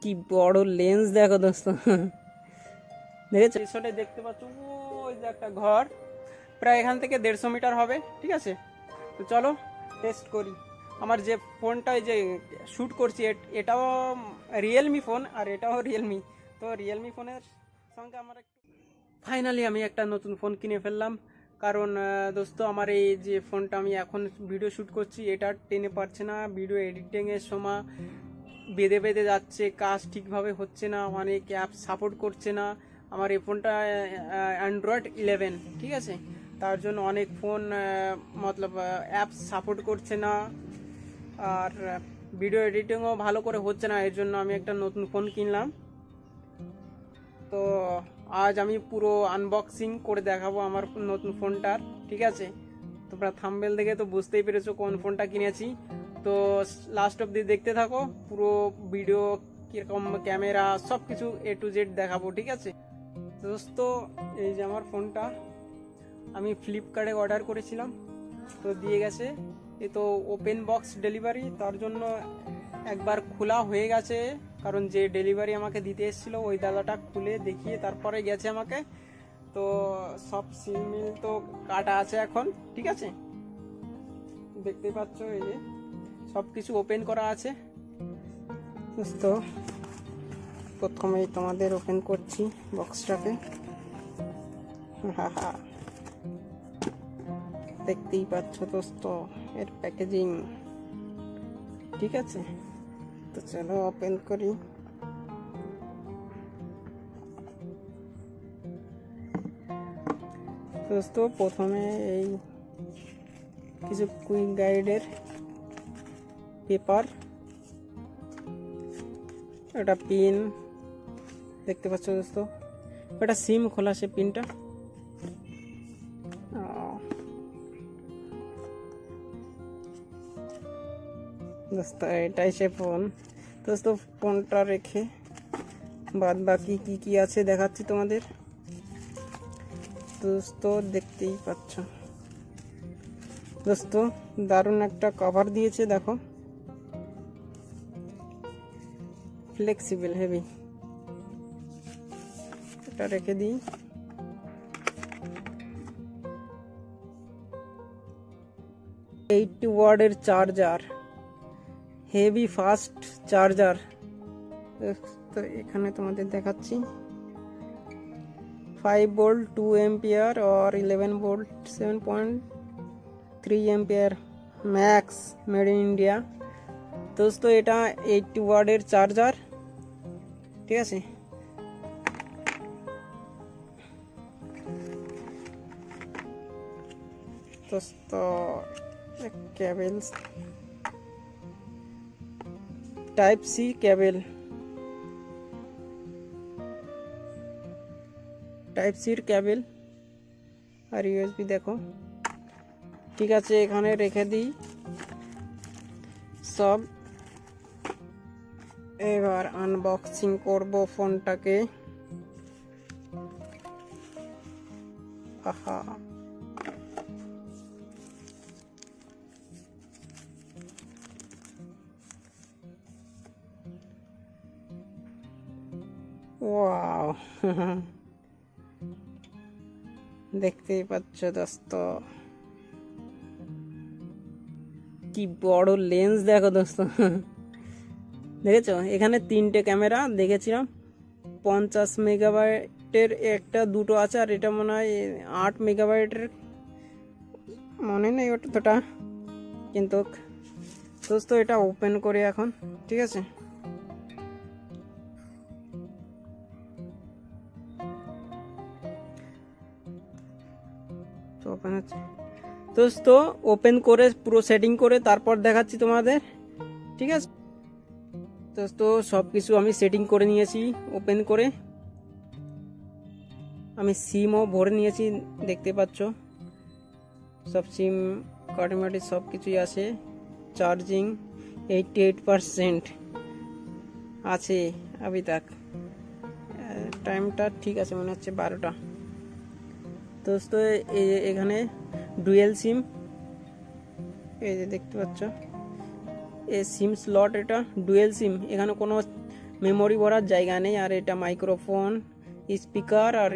কি বড় লেন্স দেখো দোস্ত, দেখেছো? রিসোর্টে দেখতে পাচ্ছ ওই যে একটা ঘর, প্রায় এখান থেকে 150 মিটার হবে। ঠিক আছে, তো চলো টেস্ট করি। আমার যে ফোনটা যে শ্যুট করছি এটাও রিয়েলমি ফোন, আর এটাও রিয়েলমি। তো রিয়েলমি ফোনের সঙ্গে আমার ফাইনালি আমি একটা নতুন ফোন কিনে ফেললাম। কারণ দোস্ত, আমার এই যে ফোনটা আমি এখন ভিডিও শ্যুট করছি এটা টেনে পারছে না। ভিডিও এডিটিংয়ের সময় বেঁধে বেঁধে যাচ্ছে, কাজ ঠিকভাবে হচ্ছে না, অনেক অ্যাপ সাপোর্ট করছে না। আমার এই ফোনটা অ্যান্ড্রয়েড 11, ঠিক আছে? তার জন্য অনেক ফোন মতলব অ্যাপ সাপোর্ট করছে না, আর ভিডিও এডিটিংও ভালো করে হচ্ছে না। এর জন্য আমি একটা নতুন ফোন কিনলাম। তো আজ আমি পুরো আনবক্সিং করে দেখাবো আমার নতুন ফোনটার। ঠিক আছে, তোমরা থাম্বনেল দেখে তো বুঝতেই পেরেছো কোন ফোনটা কিনেছি। তো লাস্ট অবধি দেখতে থাকো, পুরো ভিডিও কীরকম ক্যামেরা সব কিছু A to Z দেখাবো। ঠিক আছে দোস্ত, এই যে আমার ফোনটা আমি ফ্লিপকার্টে অর্ডার করেছিলাম, তো দিয়ে গেছে। এ তো ওপেন বক্স ডেলিভারি, তার জন্য একবার খোলা হয়ে গেছে। কারণ যে ডেলিভারি আমাকে দিতে এসেছিলো ওই দাদাটা খুলে দেখিয়ে তারপরে গেছে আমাকে। তো সব সিল তো কাটা আছে এখন। ঠিক আছে, দেখতেই পাচ্ছ এই যে সব কিছু ওপেন করা আছে। তো প্রথমেই তোমাদের ওপেন করছি বক্সটাকে। দেখতেই পাচ্ছ দোস্ত এর প্যাকেজিং। ঠিক আছে, তো চলো ওপেন করি। দোস্ত প্রথমে এই কিছু কুইক গাইডের পেপার, এটা পিন দেখতে পাচ্ছ দোস্ত, এটা সিম খোলা সে পিনটা। দোস্ত এটাই সে ফোন। দোস্ত ফোনটা রেখে বাদ বাকি কি আছে দেখাচ্ছি তোমাদের। দোস্ত দেখতেই পাচ্ছ দোস্ত, দারুণ একটা কভার দিয়েছে দেখো, ফ্লেক্সিবল হেভি। এটা রেখে দিই। 80 ওয়াটের চার্জার, হেভি ফাস্ট চার্জার। তো এখানে তোমাদের দেখাচ্ছি 5 ভোল্ট 2 एम्पियर और 11 volt 7.3 ampere max, made in India. দোস্ত এটা 80 ওয়াটের চার্জার। ঠিক আছে, দোস্ত cables, type C cable, type সির কেবল আর ইউএসবি দেখো। ঠিক আছে, এখানে রেখে দিই সব। এবার আনবক্সিং করব ফোনটাকে। আহা, ওয়াও দেখতেই পাচ্ছ দোস্ত কি বড় লেন্স দেখো দোস্ত, দেখেছো? এখানে 3টে ক্যামেরা দেখেছিলাম, 50 মেগাবাইটের একটা দুটো আছে, আর এটা মনে হয় 8 মেগাবাইটের, মনে নেই ওটা। কিন্তু দোস্ত এটা ওপেন করে এখন। ঠিক আছে, তো ওপেন হচ্ছে দোস্ত। ওপেন করে পুরো সেটিং করে তারপর দেখাচ্ছি তোমাদের। ঠিক আছে দোস্ত, সব কিছু আমি সেটিং করে নিয়েছি। ওপেন করে আমি সিমও ভরে নিয়েছি, দেখতে পাচ্ছ সব সিম কার্ডমেটি সব কিছুই আছে। চার্জিং 88% আছে अभी तक। টাইমটা ঠিক আছে, মনে হচ্ছে 12টা। দোস্ত এখানে ডুয়েল সিম, এই যে দেখতে পাচ্ছ এই সিম স্লট, এটা ডুয়েল সিম। এখানে কোনো মেমোরি ভরার জায়গা নেই। আর এটা মাইক্রোফোন, স্পিকার আর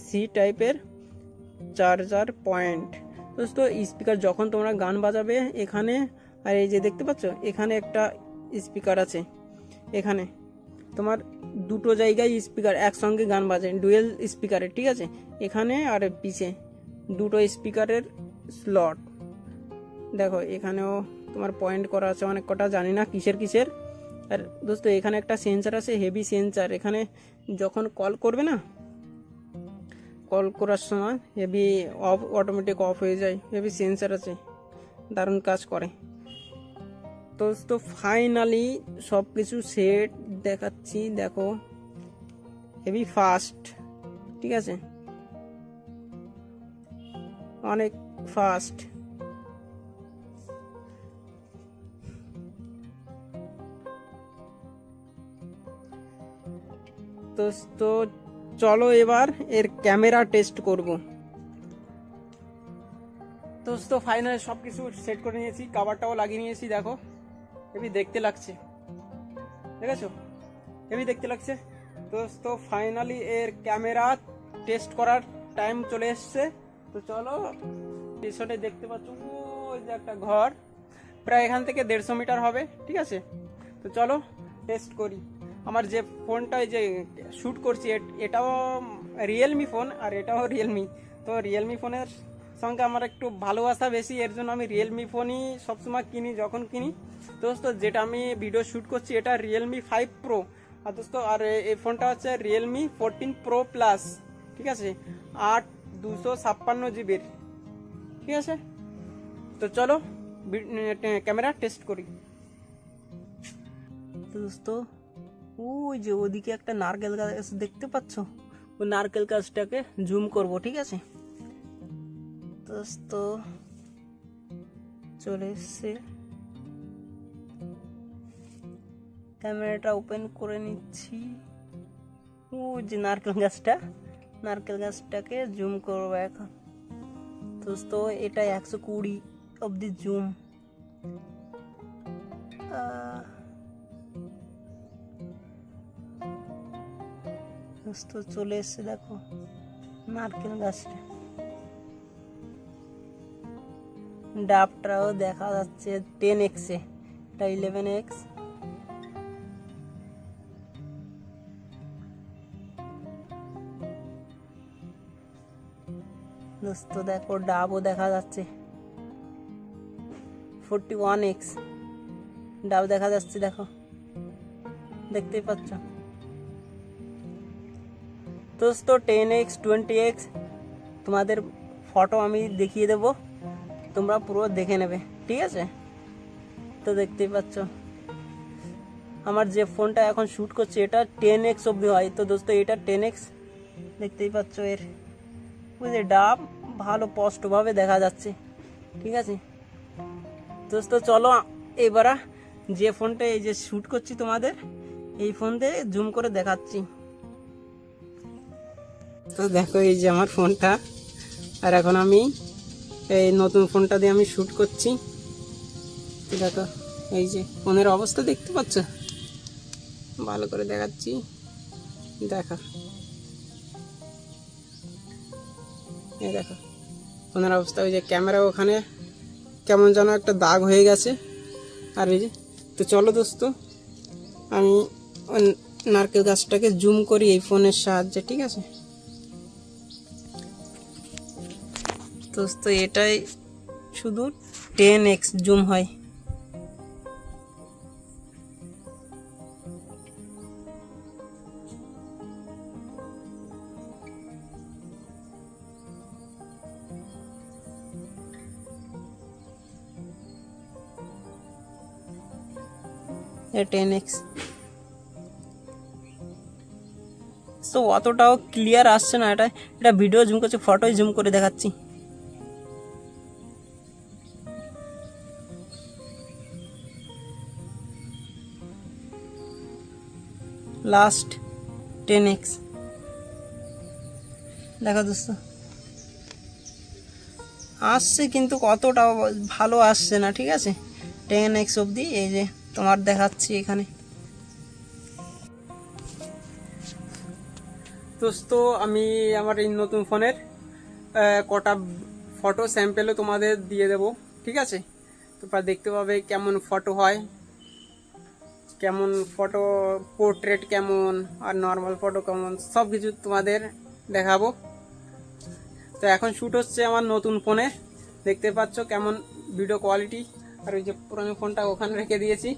সি টাইপের চার্জার পয়েন্ট। দোস্ত স্পিকার যখন তোমরা গান বাজাবে এখানে, আর এই যে দেখতে পাচ্ছ এখানে একটা স্পিকার আছে, এখানে তোমার দুটো জায়গায় স্পিকার একসঙ্গে গান বাজে, ডুয়েল স্পিকারের, ঠিক আছে। এখানে আর পিছে দুটো স্পিকারের স্লট দেখো, এখানেও তোমার পয়েন্ট করা আছে অনেক কটা, জানি না কিসের। আর দোস্ত এখানে একটা সেন্সার আছে, হেভি সেন্সার। এখানে যখন কল করবে না, কল করার সময় হেভি অটোমেটিক অফ হয়ে যায়, হেভি সেন্সার আছে, দারুণ কাজ করে। দোস্ত ফাইনালি সব কিছু সেট দেখাচ্ছি, দেখো হেভি ফাস্ট, ঠিক আছে, অনেক ফাস্ট। তো চলো এবার এর ক্যামেরা টেস্ট করব। তো ফাইনালি সব কিছু সেট করে নিয়েছি, কভারটাও লাগিয়ে নিয়েছি, দেখো হেভি দেখতে লাগছে, দেখেছো হেভি দেখতে লাগছে। তো ফাইনালি এর ক্যামেরা টেস্ট করার টাইম চলে এসছে। তো চলো, পিছনে দেখতে পাচ্ছ ওই যে একটা ঘর, প্রায় এখান থেকে 150 মিটার হবে, ঠিক আছে। তো চলো টেস্ট করি। আমার যে ফোনটায় যে শ্যুট করছি এটাও রিয়েলমি ফোন, আর এটাও রিয়েলমি। তো রিয়েলমি ফোনের সঙ্গে আমার একটু ভালোবাসা বেশি, এর জন্য আমি রিয়েলমি ফোনই সবসময় কিনি যখন কিনি। দোস্ত যেটা আমি ভিডিও শ্যুট করছি এটা রিয়েলমি 5 প্রো, আর দোস্ত আর এই ফোনটা হচ্ছে রিয়েলমি 14 প্রো প্লাস, ঠিক আছে, 8/256 জিবির, ঠিক আছে। তো চলো ক্যামেরা টেস্ট করি। দোস্ত ওই যে ওদিকে একটা নারকেল গাছ দেখতে পাচ্ছ, ওই নারকেল গাছটাকে জুম করব, ঠিক আছে। দোস্ত চলে এসছে, ক্যামেরাটা ওপেন করে নিচ্ছি। ওই যে নারকেল গাছটাকে জুম করবো এখন। দোস্ত এটা 120 অব্দি জুম। দোস্ত চলে এসছে, দেখো নারকেল গাছটা, ডাবটাও দেখা যাচ্ছে 10x এ, এটা 11x। দোস্ত দেখো ডাবও দেখা যাচ্ছে 41x, ডাব দেখা যাচ্ছে, দেখো দেখতেই পাচ্ছ। দোস্ত 10x 20x তোমাদের ফটো আমি দেখিয়ে দেব, তোমরা পুরো দেখে নেবে, ঠিক আছে। তো দেখতেই পাচ্ছ আমার যে ফোনটা এখন শ্যুট করছে এটা 10x অবধি হয়। তো দোস্ত এটা 10x, দেখতেই পাচ্ছ এর ওই যে ডাব ভালো স্পষ্টভাবে দেখা যাচ্ছে, ঠিক আছে। দোস্ত চলো এবার যে ফোনটা এই যে শ্যুট করছি তোমাদের এই ফোন দিয়ে জুম করে দেখাচ্ছি। তো দেখো এই যে আমার ফোনটা, আর এখন আমি এই নতুন ফোনটা দিয়ে আমি শ্যুট করছি। দেখো এই যে ফোনের অবস্থা দেখতে পাচ্ছ, ভালো করে দেখাচ্ছি, দেখো এই দেখো ফোনের অবস্থা। ওই যে ক্যামেরা ওখানে কেমন যেন একটা দাগ হয়ে গেছে, আর এই যে। তো চলো দোস্ত আমি নারকেল গাছটাকে জুম করি এই ফোনের সাহায্যে, ঠিক আছে। দোস্ত এটাই শুধু 10x জুম হয়। এটা 10x। তো অতটাও ক্লিয়ার আসছে না, এটা ভিডিও জুম করছে, ফটোই জুম করে দেখাচ্ছি। লাস্ট 10x দেখো দোস্ত, আসছে কিন্তু কতটা ভালো আসছে না, ঠিক আছে। 10x অবধি এই যে তোমার দেখাচ্ছি এখানে, দোস্ত আমি আমার এই নতুন ফোনের কটা ফটো স্যাম্পেলও তোমাদের দিয়ে দেব, ঠিক আছে? তোমরা দেখতে পাবে কেমন ফটো হয়, কেমন ফটো, পোর্ট্রেট কেমন আর নর্মাল ফটো কেমন, সব কিছু তোমাদের দেখাবো। তো এখন শ্যুট হচ্ছে আমার নতুন ফোনে, দেখতে পাচ্ছ কেমন ভিডিও কোয়ালিটি। আর ওই যে পুরনো ফোনটা ওখানে রেখে দিয়েছি।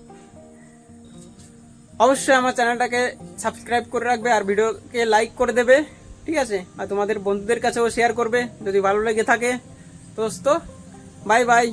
অবশ্যই আমার চ্যানেলটাকে সাবস্ক্রাইব করে রাখবে আর ভিডিওকে লাইক করে দেবে, ঠিক আছে? আর তোমাদের বন্ধুদের কাছেও শেয়ার করবে যদি ভালো লেগে থাকে। দোস্ত বাই বাই।